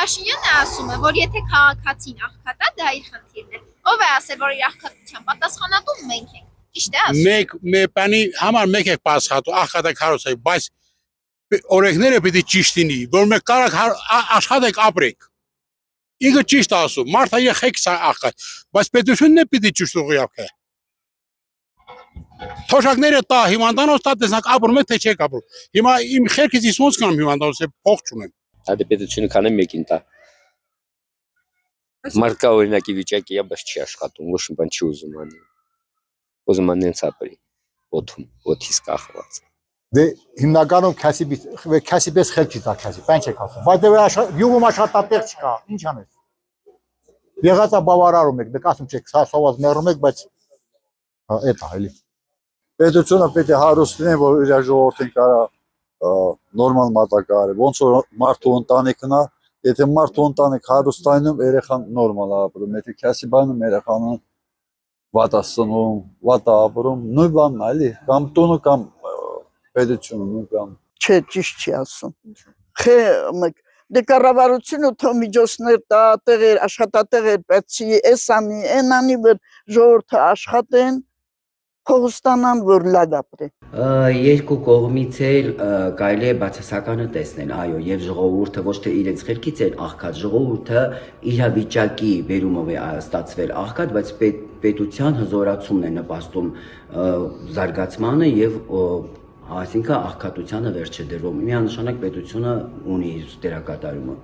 Փաշինյանը ասում է, որ եթե քաղաքացին աղքատ է, դա իր խնդիրն է։ Ով է ասել, որ իր աղքատության պատասխանատու մենք ենք։ Ճիշտ է ասում։ Մեկ բանի համար մեկ եք պատասխանատու աղքատը քարոզը, բայց օրենքները պիտի ճիշտ լինի, որ մենք կարող աշխատենք ապրենք։ Ինքը ճիշտ ասում, մարդը եղեք սա աղքատ, բայց պետությունն է պիտի ճիշտ ուղղակի։ Թոշակները տա, հիվանդանոց տա, տեսնակ ապրում եք, թե չեք ապրում։ Հիմա իմ խելքից ես ոնց կանեմ հիվանդանոց, փող չունեմ։ Այդ պետությունը քանը մեկին տա։ Մարդկա օրինակի վիճակի է, բայց չի աշխատում, ոչ մի բան չի ուզում անի։ Ուզում անենց ապրի, օթից կախված։ Դե հիմնականում քասիպես խելքի տա քասի, բան չեք ասում։ Բայց դե յուղում աշխատատեղ չկա, ինչ անես։ Եղածա բավարարում եք, դեք ասում չեք, սոված մեռում եք, բայց էդ է էլի։ Պետությունը պետք է հարուստ լինի, որ իր ժողովրդին կարա նորմալ մատակարարի, ոնց որ մարդու ընտանիքն է, եթե մարդու ընտանիք հարուստայնում, երեխան նորմալ է ապրում, եթե քասի բանում երեխան վատ է սնում, վատ է ապրում, նույն բանն է, էլի, կամ տունը կամ պետությունը նույն բանն։ Չէ, ճիշտ չի ասում։ Դե կառավարությունը թող միջոցներ տա, տեղեր, աշխատատեղեր բացի, էս անի, էն անի, որ ժողովուրդը աշխատեն, փող ստանան, որ լավ ապրեն։ Երկու կողմից էլ կարելի է բացասականը տեսնել, այո, եւ ժողովուրդը ոչ թե իրենց խելքից էլ աղքատ, ժողովուրդը իր վիճակի բերումով է ստացվել աղքատ, բայց պետության հզորացումն է նպաստում զարգացմանը եւ այսինքն աղքատությանը վերջ է դրվում։ Միանշանակ պետությունը ունի իր դերակատարումը։